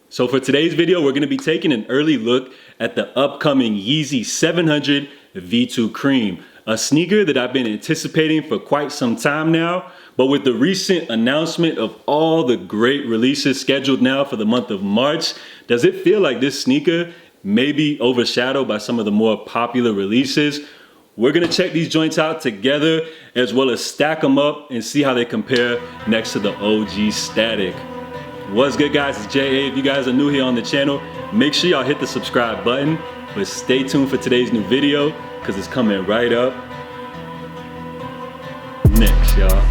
So for today's video, we're gonna be taking an early look at the upcoming Yeezy 700 V2 Cream, a sneaker that I've been anticipating for quite some time now. But with the recent announcement of all the great releases scheduled now for the month of March, does it feel like this sneaker may be overshadowed by some of the more popular releases? We're gonna check these joints out together, as well as stack them up and see how they compare next to the OG Static. What's good, guys? It's J.A. If you guys are new here on the channel, make sure y'all hit the subscribe button, but stay tuned for today's new video because it's coming right up next, y'all.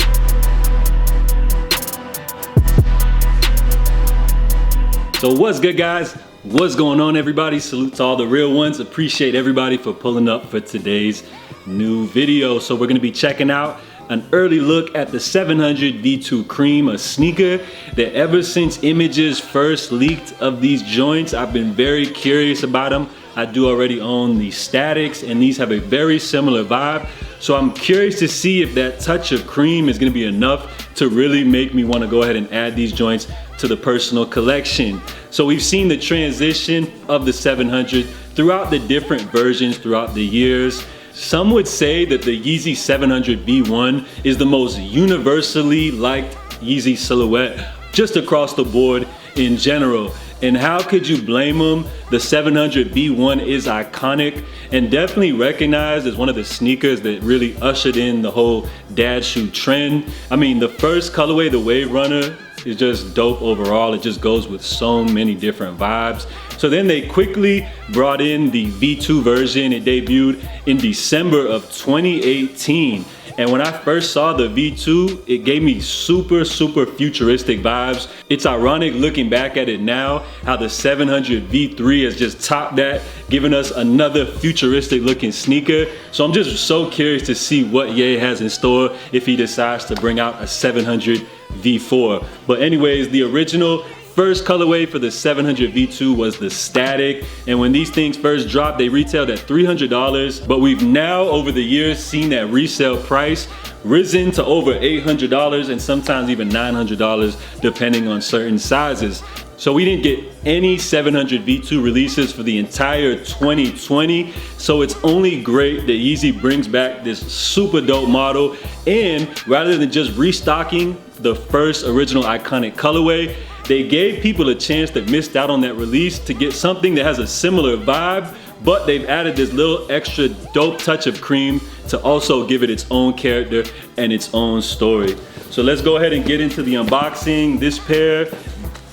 So what's good, guys? What's going on, everybody? Salute to all the real ones. Appreciate everybody for pulling up for today's new video. So we're gonna be checking out an early look at the 700 V2 Cream, a sneaker that ever since images first leaked of these joints, I've been very curious about them. I do already own the Statics, and these have a very similar vibe. So I'm curious to see if that touch of cream is gonna be enough to really make me wanna go ahead and add these joints to the personal collection. So we've seen the transition of the 700 throughout the different versions throughout the years. Some would say that the Yeezy 700 V1 is the most universally liked Yeezy silhouette just across the board in general. And how could you blame them? The 700 V1 is iconic and definitely recognized as one of the sneakers that really ushered in the whole dad shoe trend. I mean, the first colorway, the Wave Runner, is just dope overall. It just goes with so many different vibes. So then they quickly brought in the V2 version. It debuted in December of 2018. And when I first saw the V2, it gave me super futuristic vibes. It's ironic looking back at it now, how the 700 V3 has just topped that, giving us another futuristic looking sneaker. So I'm just so curious to see what Ye has in store if he decides to bring out a 700 V4. But anyways, the original first colorway for the 700 V2 was the Static, and when these things first dropped, they retailed at $300, but we've now over the years seen that resale price risen to over $800 and sometimes even $900 depending on certain sizes. So we didn't get any 700 V2 releases for the entire 2020, so it's only great that Yeezy brings back this super dope model, and rather than just restocking the first original iconic colorway, they gave people a chance that missed out on that release to get something that has a similar vibe, but they've added this little extra dope touch of cream to also give it its own character and its own story. So let's go ahead and get into the unboxing. This pair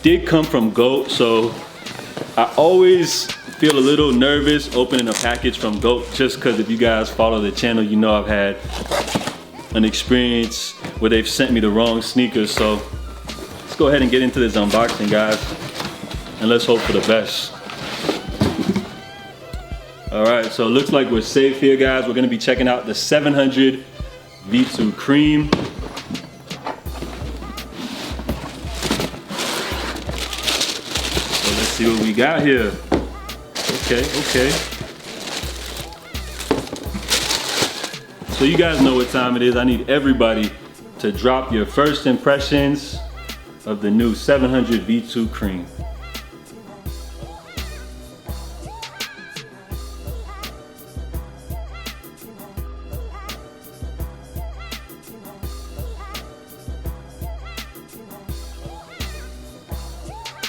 did come from GOAT, so I always feel a little nervous opening a package from GOAT, just because if you guys follow the channel, you know I've had an experience where they've sent me the wrong sneakers. So let's go ahead and get into this unboxing, guys, and let's hope for the best. All right, so it looks like we're safe here, guys. We're gonna be checking out the 700 V2 Cream. So let's see what we got here. Okay. So you guys know what time it is. I need everybody to drop your first impressions of the new 700 V2 Cream.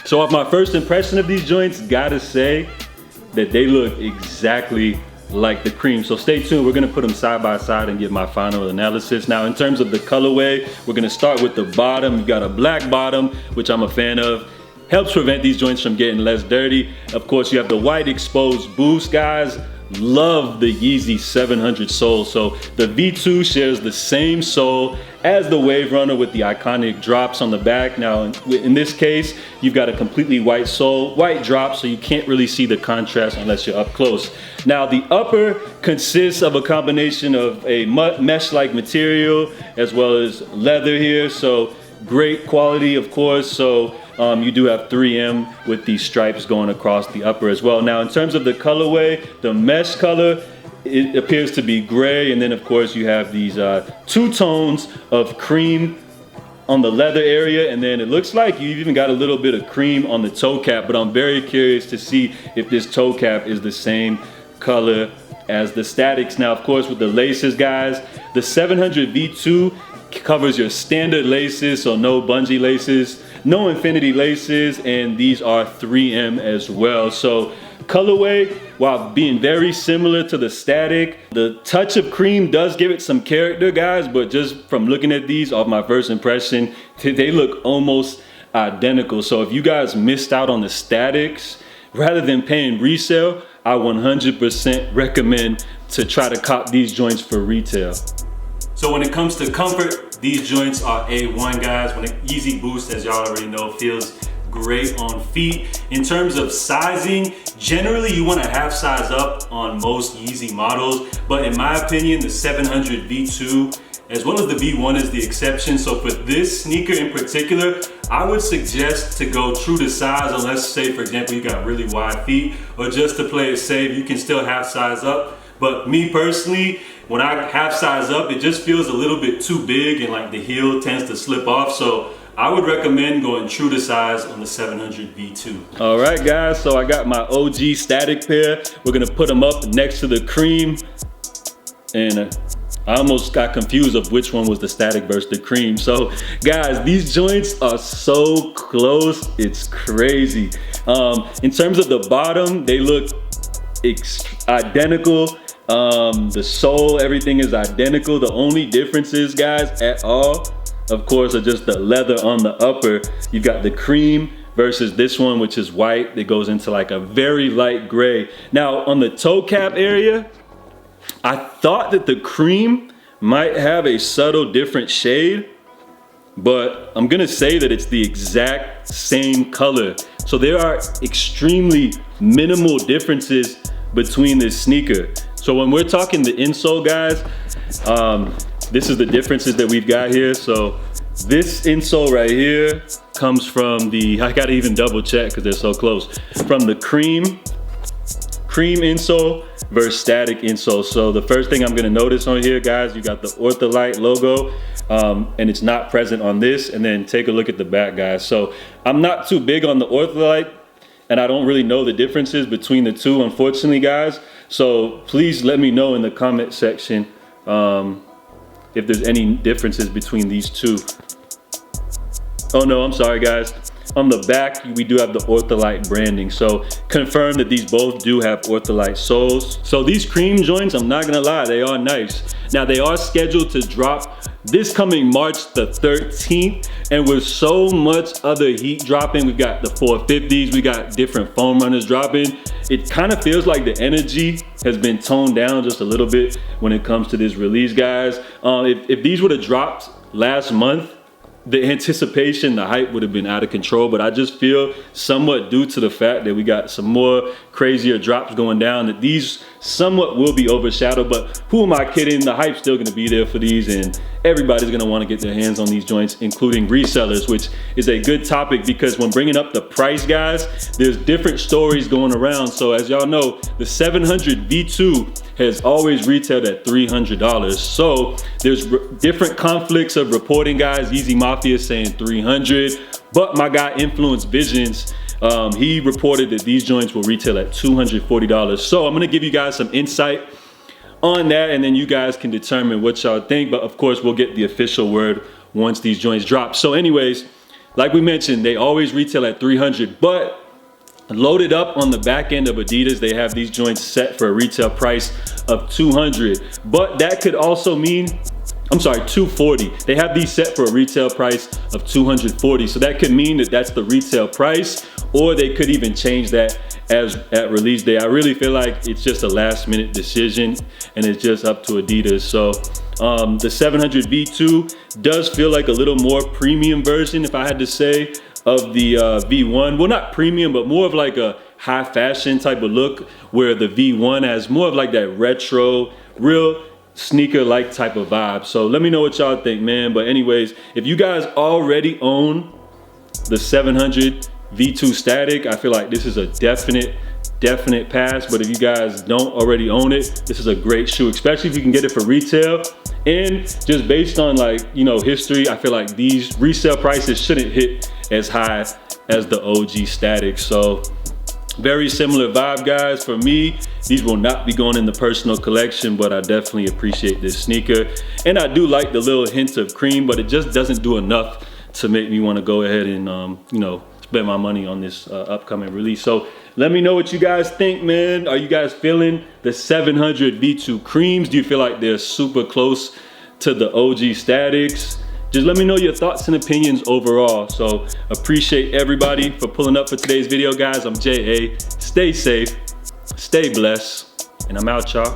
So off my first impression of these joints, gotta say that they look exactly like the Cream. So stay tuned, we're gonna put them side by side and give my final analysis. Now in terms of the colorway, we're gonna start with the bottom. You got a black bottom, which I'm a fan of. Helps prevent these joints from getting less dirty. Of course, you have the white exposed boost, guys. Love the Yeezy 700 sole. So the V2 shares the same sole as the Wave Runner with the iconic drops on the back. Now in this case, you've got a completely white sole, white drop, so you can't really see the contrast unless you're up close. Now the upper consists of a combination of a mesh-like material as well as leather here, so great quality, of course. So you do have 3M with these stripes going across the upper as well. Now in terms of the colorway, the mesh color, it appears to be gray, and then of course you have these two tones of cream on the leather area, and then it looks like you even got a little bit of cream on the toe cap, but I'm very curious to see if this toe cap is the same color as the statics. Now, of course, with the laces, guys, the 700 V2 covers your standard laces, so no bungee laces, no infinity laces, and these are 3M as well. So colorway, while being very similar to the static, the touch of cream does give it some character, guys, but just from looking at these off my first impression, they look almost identical. So if you guys missed out on the statics, rather than paying resale, I 100% recommend to try to cop these joints for retail. So when it comes to comfort, these joints are A1, guys. When YEEZY Boost, as y'all already know, feels great on feet. In terms of sizing, generally you want to half size up on most YEEZY models, but in my opinion, the 700 V2 as well as the V1 is the exception. So for this sneaker in particular, I would suggest to go true to size, unless, say for example, you got really wide feet, or just to play it safe, you can still half size up. But me personally, when I half size up, it just feels a little bit too big and like the heel tends to slip off. So I would recommend going true to size on the 700 V2. All right, guys, so I got my OG static pair. We're gonna put them up next to the cream. And I almost got confused of which one was the static versus the cream. So guys, these joints are so close, it's crazy. In terms of the bottom, they look identical. The sole, everything is identical. The only differences, guys, at all, of course, are just the leather on the upper. You've got the cream versus this one, which is white. That goes into like a very light gray. Now on the toe cap area, I thought that the cream might have a subtle different shade, but I'm gonna say that it's the exact same color. So there are extremely minimal differences between this sneaker. So when we're talking the insole, guys, this is the differences that we've got here. So this insole right here comes from the, I gotta even double check because they're so close, from the cream insole versus static insole. So the first thing I'm gonna notice on here, guys, you got the Ortholite logo, and it's not present on this. And then take a look at the back, guys. So I'm not too big on the Ortholite, and I don't really know the differences between the two, unfortunately, guys. So please let me know in the comment section if there's any differences between these two. Oh no, I'm sorry, guys. On the back, we do have the Ortholite branding. So confirm that these both do have Ortholite soles. So these cream joints, I'm not gonna lie, they are nice. Now they are scheduled to drop this coming March the 13th. And with so much other heat dropping, we've got the 450s, we got different foam runners dropping. It kind of feels like the energy has been toned down just a little bit when it comes to this release, guys. If these would have dropped last month, the anticipation, the hype would have been out of control, but I just feel somewhat due to the fact that we got some more crazier drops going down, that these somewhat will be overshadowed. But who am I kidding? The hype's still gonna be there for these, and everybody's gonna wanna get their hands on these joints, including resellers, which is a good topic because when bringing up the price, guys, there's different stories going around. So as y'all know, the 700 V2 has always retailed at $300. So there's different conflicts of reporting, guys. YEEZY Mafia saying 300, but my guy Influence Visions, he reported that these joints will retail at $240. So I'm gonna give you guys some insight on that, and then you guys can determine what y'all think. But of course, we'll get the official word once these joints drop. So anyways, like we mentioned, they always retail at 300, but loaded up on the back end of Adidas, they have these joints set for a retail price of 200. But that could also mean, I'm sorry, 240. They have these set for a retail price of 240. So that could mean that that's the retail price, or they could even change that as at release day. I really feel like it's just a last minute decision and it's just up to Adidas. So the 700 V2 does feel like a little more premium version, if I had to say, of the V1. Well, not premium, but more of like a high fashion type of look, where the V1 has more of like that retro, real sneaker-like type of vibe. So let me know what y'all think, man. But anyways, if you guys already own the 700 V2 static, I feel like this is a definite definite pass, but if you guys don't already own it, this is a great shoe, especially if you can get it for retail. And just based on, like, you know, history, I feel like these resale prices shouldn't hit as high as the OG Static. So very similar vibe, guys. For me, these will not be going in the personal collection, but I definitely appreciate this sneaker. And I do like the little hint of cream, but it just doesn't do enough to make me want to go ahead and, you know, spend my money on this upcoming release. So let me know what you guys think, man. Are you guys feeling the 700 V2 creams? Do you feel like they're super close to the OG Statics? Just let me know your thoughts and opinions overall. So appreciate everybody for pulling up for today's video, guys. I'm J.A. Stay safe, stay blessed, and I'm out, y'all.